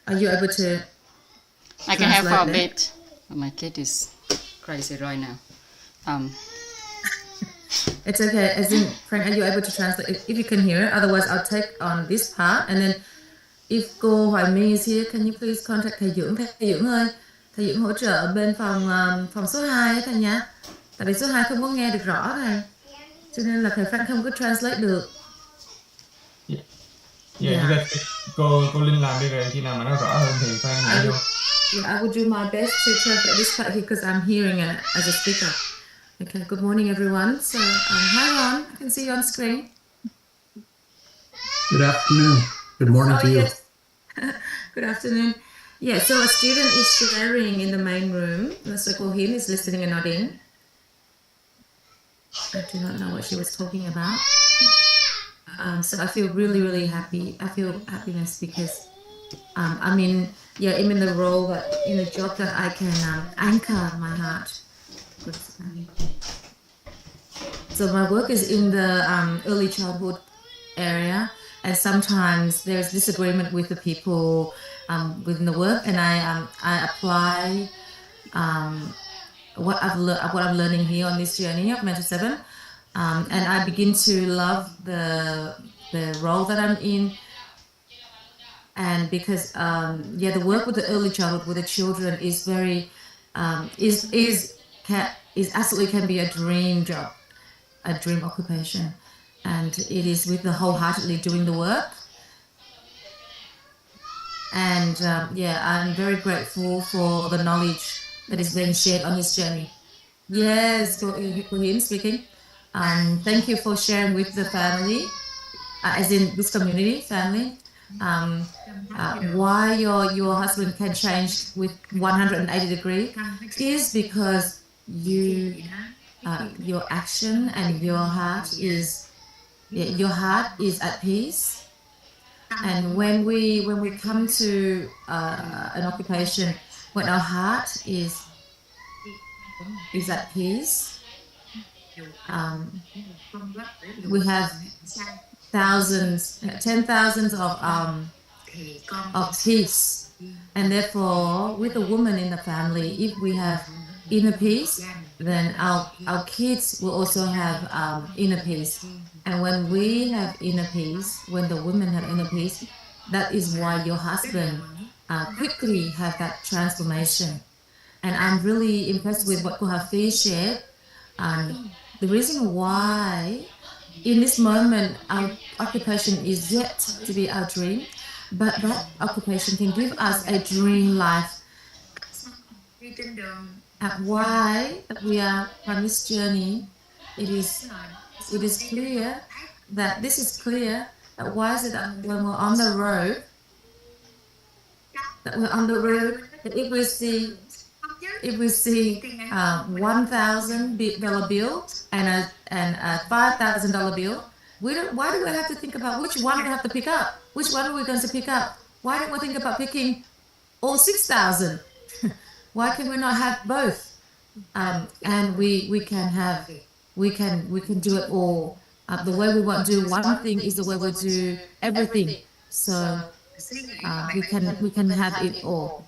Are you able to I can have for a translate bit. Oh, my kid is crazy right now. It's okay. As in, Frank, are you able to translate? If you can hear it, otherwise I'll take on this part. And then if cô Hoài My is here, can you please contact thầy Dưỡng? Thầy Dưỡng ơi, thầy Dưỡng hỗ trợ bên phòng số 2 ấy thầy nhá. Tại vì số 2 không có nghe được rõ thầy. Cho nên là thầy Frank không có translate được. Yeah. Cô Linh làm đi rồi khi nào mà nó rõ hơn thì Frank nhảy vô. Yeah, I will do my best to translate this part here because I'm hearing it as a speaker. Okay, good morning everyone. So, hi Ron, I can see you on screen. Good afternoon. Good morning to you. Yes. Good afternoon. Yeah, so a student is sharing in the main room. So Hill is listening and nodding. I do not know what she was talking about. So I feel really, really happy. I feel happiness because I'm in the role that in a job that I can anchor my heart. So my work is in the early childhood area, and sometimes there's disagreement with the people within the work, and I apply what I'm learning here on this journey of Mentor 7, and I begin to love the role that I'm in. And because the work with the early childhood with the children is very is absolutely can be a dream job, a dream occupation, and it is with the wholeheartedly doing the work. And I'm very grateful for the knowledge that is being shared on this journey. Yes, for him speaking. Thank you for sharing with the family, as in this community family. Why your husband can change with 180 degrees is because your action and your heart is at peace. And when we come to an occupation when our heart is at peace, we have thousands, 10,000s of peace. And therefore, with a woman in the family, if we have inner peace, then our kids will also have inner peace. And when we have inner peace, when the women have inner peace, that is why your husband quickly have that transformation. And I'm really impressed with what Kohafi shared. The reason why in this moment our occupation is yet to be our dream, but that occupation can give us a dream life. And why we are on this journey, it is clear that this is clear that why is it that when we're on the road, that if we see $1,000 bill and a $5,000 bill, why do we have to think about which one we have to pick up? Which one are we going to pick up? Why don't we think about picking all 6,000? Why can we not have both? And we can do it all. The way we want to do one thing is the way we do everything. So we can have it all.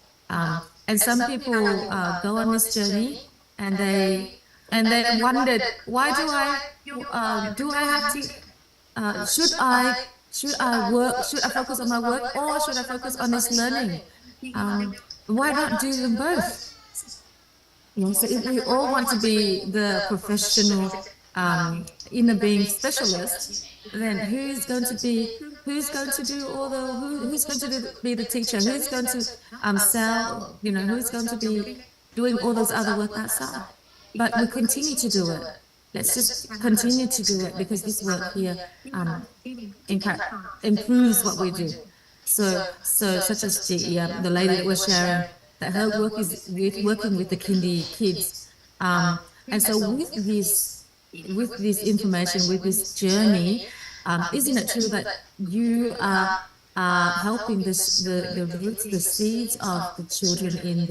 And some people go on this journey and they wondered, why do I have to? Should I work? Should I focus on my work or should I focus on this learning? Why not do them both? So if we all want to be the professional inner being specialist, then who's going to be the teacher? Who's going to sell? Who's going to be doing all those other work outside? But we continue to do it. Let's just continue to do it because this work here, in fact, improves what we do. So such as the lady that was sharing, that her work is working with the kids, and so with this information, with this journey, isn't it true that you are helping the roots, the seeds of the children in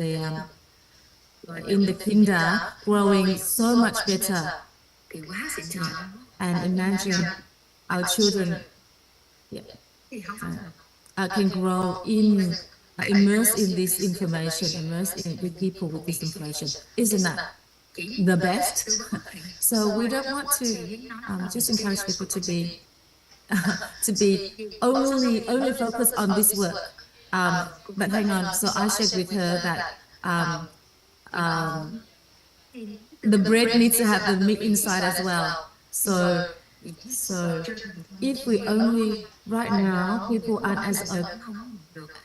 the kinder growing so much better? And imagine our children can grow in immerse in this information, immerse in with people with this information. Isn't that the best? So we don't want to just encourage people to be only focused on this work. But hang on. So I shared with her that the bread needs to have the meat inside as well. So if we only right now people aren't as open,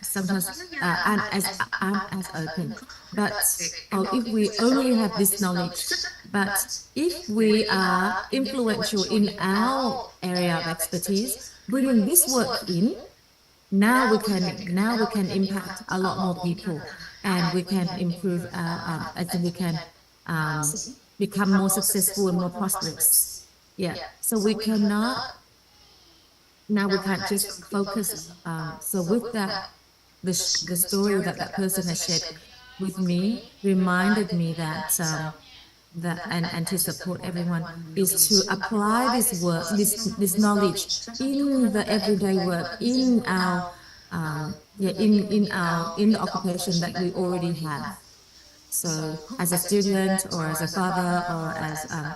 sometimes aren't as open. But if we only have this knowledge, but if we are influential in our area of expertise, bringing this work in, now we can impact a lot more people, and we can improve our, I think we can become more successful and more prosperous. Yeah. So we cannot. Now we can't just focus. So with that, the story that person has shared with me reminded me that and to support everyone is to apply this work, this knowledge in the everyday work, in our in the occupation that we already have. So as a student, or as a father, or as an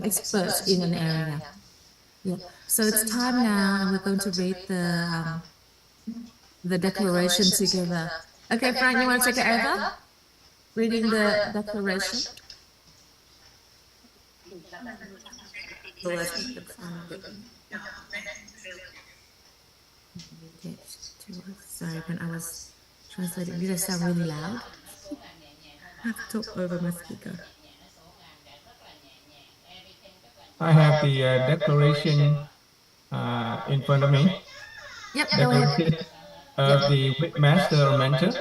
expert in an area. Yeah. So it's time now, and we're going to read the declaration together. Okay, Frank, you want to take it over? Reading the declaration. Sorry, when I was translating, did I sound really loud? I have to talk over my speaker. I have the declaration in front of me. Yep, go ahead. Of the Master or Mentor.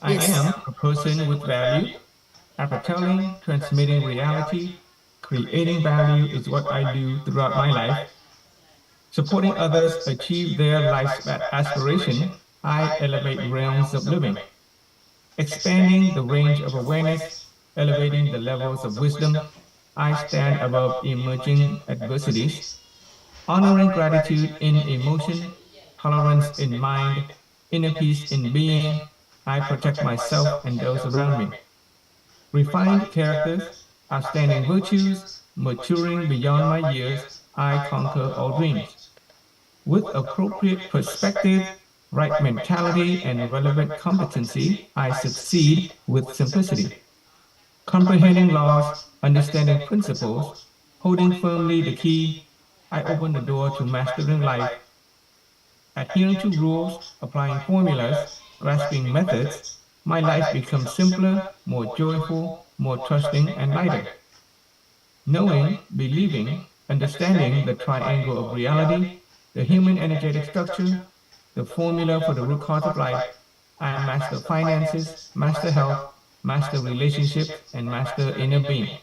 I am a person with value. Foretelling, transmitting reality, creating value is what I do throughout my life. Supporting others achieve their life's aspiration, I elevate realms of living. Expanding the range of awareness, elevating the levels of wisdom, I stand above emerging adversities. Honoring gratitude in emotion, tolerance in mind, inner peace in being, I protect myself and those around me. Refined characters, outstanding virtues, maturing beyond my years, I conquer all dreams. With appropriate perspective, right mentality, and relevant competency, I succeed with simplicity. Comprehending laws, understanding principles, holding firmly the key, I open the door to mastering life. Adhering to rules, applying formulas, grasping methods, my life becomes simpler, more joyful, more trusting, and lighter. Knowing, believing, understanding the triangle of reality, the human energetic structure, the formula for the root cause of life, I master finances, master health, master relationships, and master inner being.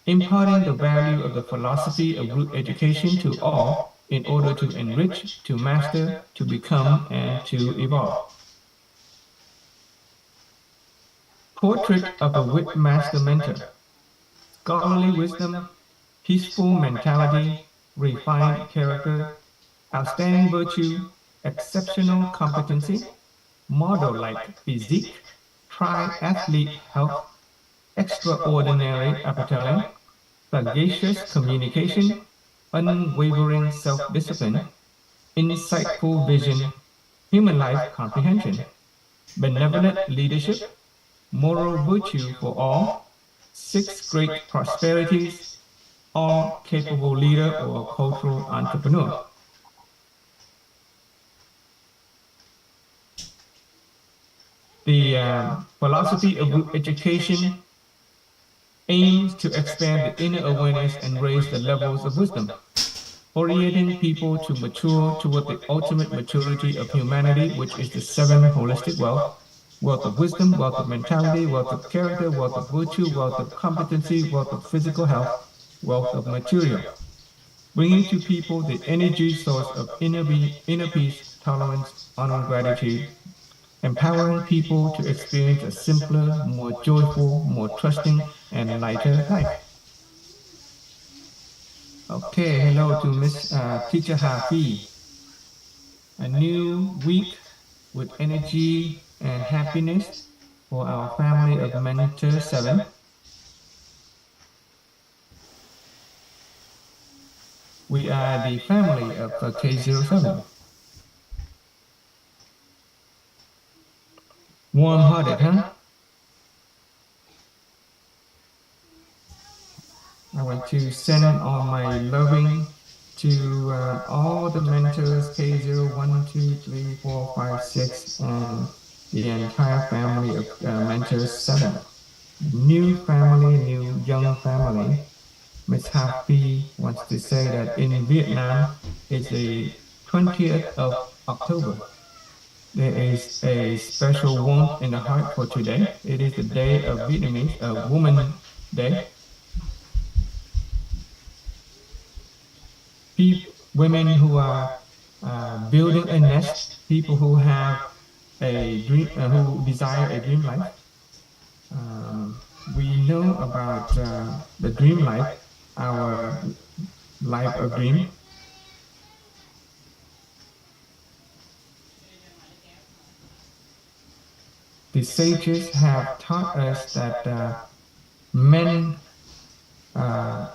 Imparting the value of the philosophy of root education to all in order to enrich, to master, to become, and to evolve. Portrait of a wit master mentor. Scholarly wisdom, peaceful mentality, refined character, outstanding virtue, exceptional competency, model-like physique, triathlete health, extraordinary appetite, sagacious communication, unwavering self-discipline, insightful vision, human life comprehension, benevolent leadership, moral virtue for all, 6 great prosperities, all capable leader or cultural entrepreneur. The philosophy of root education aims to expand the inner awareness and raise the levels of wisdom, orienting people to mature toward the ultimate maturity of humanity, which is the 7 holistic wealth: wealth of wisdom, wealth of mentality, wealth of character, wealth of virtue, wealth of competency, wealth of physical health, wealth of material. Bringing to people the energy source of inner peace, tolerance, honor, and gratitude. Empowering people to experience a simpler, more joyful, more trusting, and lighter life. Okay, hello to Miss Teacher Hafi. a new week with energy and happiness for our family of Mentor 7. We are the family of K07. Warm-hearted, huh? I want to send all my loving to all the mentors K01, 2, 3, 4, 5, 6, and the entire family of Mentors 7. New family, new young family. Miss Happy wants to say that in Vietnam, it's the 20th of October. There is a special warmth in the heart for today. It is the day of Vietnamese, Woman Day. Women who are building a nest, people who have a dream, who desire a dream life. We know about the dream life, our life of dream. The sages have taught us that men are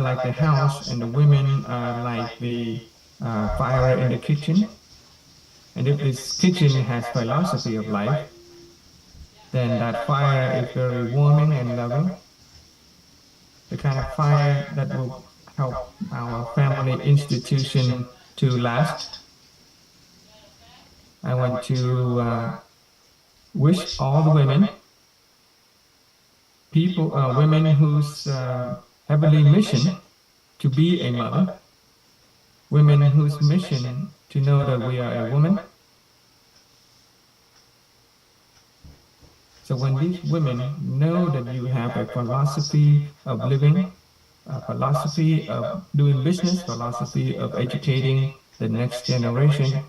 like the house and the women are like the fire in the kitchen. And if this kitchen has philosophy of life, then that fire is very warming and loving. The kind of fire that will help our family institution to last. I want to wish all the women, women whose heavenly mission to be a mother, women whose mission to know that we are a woman. So when these women know that you have a philosophy of living, a philosophy of doing business, philosophy of educating the next generation,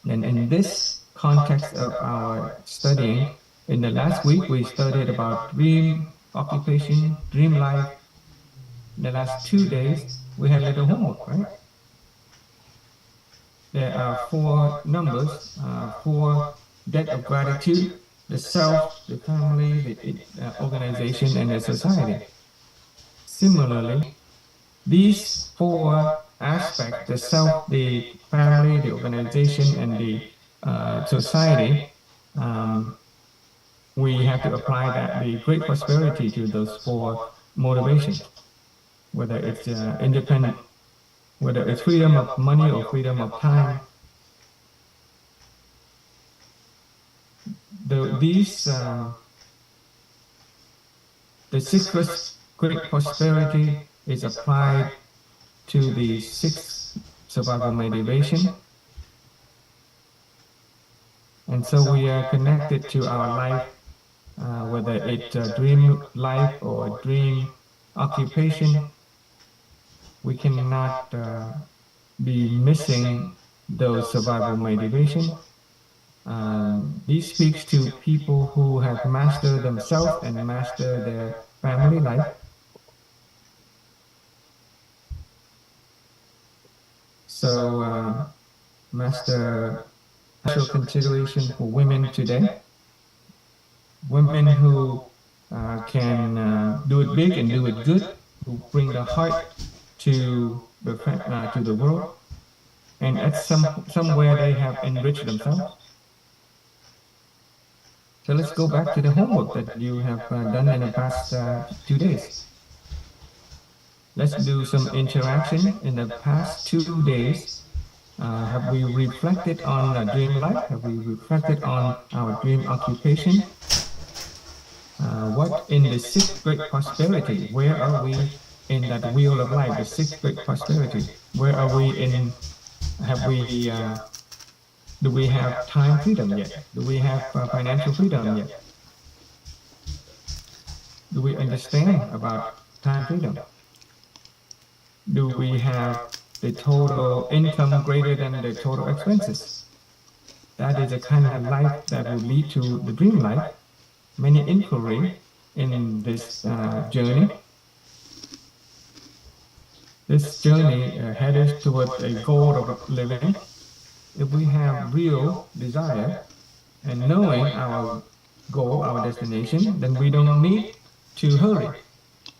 then in this context of our studying, in the last week we studied about dream, occupation, dream life. In the last 2 days we had a little homework, right? There are 4 numbers, 4 debt of gratitude, the self, the family, the organization, and the society. Similarly, these 4 aspects, the self, the family, the organization, and the society, we have to apply the great prosperity to those 4 motivations, whether it's independent, whether it's freedom of money or freedom of time. The 6th great prosperity is applied to the 6th survival motivation. And so we are connected to our life, whether it's a dream life or a dream occupation. We cannot be missing those survival motivation. This speaks to people who have mastered themselves and mastered their family life. So, master special consideration for women today. Women who can do it big and do it good, who bring the heart to the world, and at somewhere they have enriched themselves. So let's go back to the homework that you have done in the past 2 days. Let's do some interaction in the past 2 days. Have we reflected on a dream life? Have we reflected on our dream occupation? What in the 6th great prosperity? Where are we in that wheel of life, the 6th great prosperity? Where are we in? Do we have time freedom yet? Do we have financial freedom yet? Do we understand about time freedom? Do we have the total income greater than the total expenses? That is a kind of life that will lead to the dream life. Many inquiry in this journey. This journey headed toward a goal of living. If we have real desire and knowing our goal, our destination, then we don't need to hurry.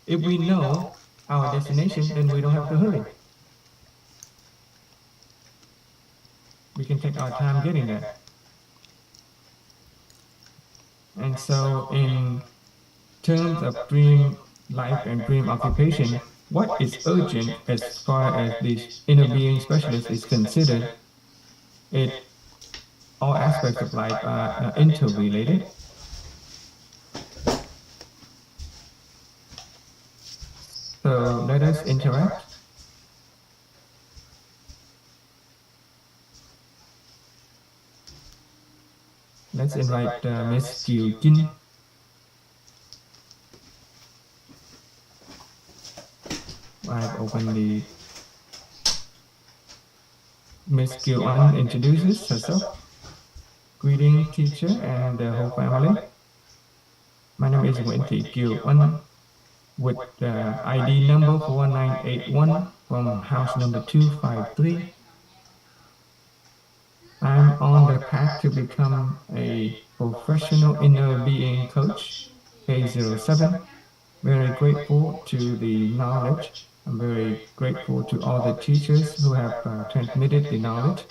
If we know our destination, then we don't have to hurry. We can take our time getting there. And so in terms of dream life and dream occupation, what is urgent as far as the inner being specialist is considered? All aspects of life are interrelated. So let us interact. Let's invite Miss Kinh. I've opened the Miss Kiều introduces herself. Greeting teacher and the whole family. My name is Nguyễn Thị Kiều with ID number 4981 from house number 253. I'm on the path to become a professional inner being coach, K07. Very grateful to the knowledge. I'm very grateful to all the teachers who have transmitted the knowledge.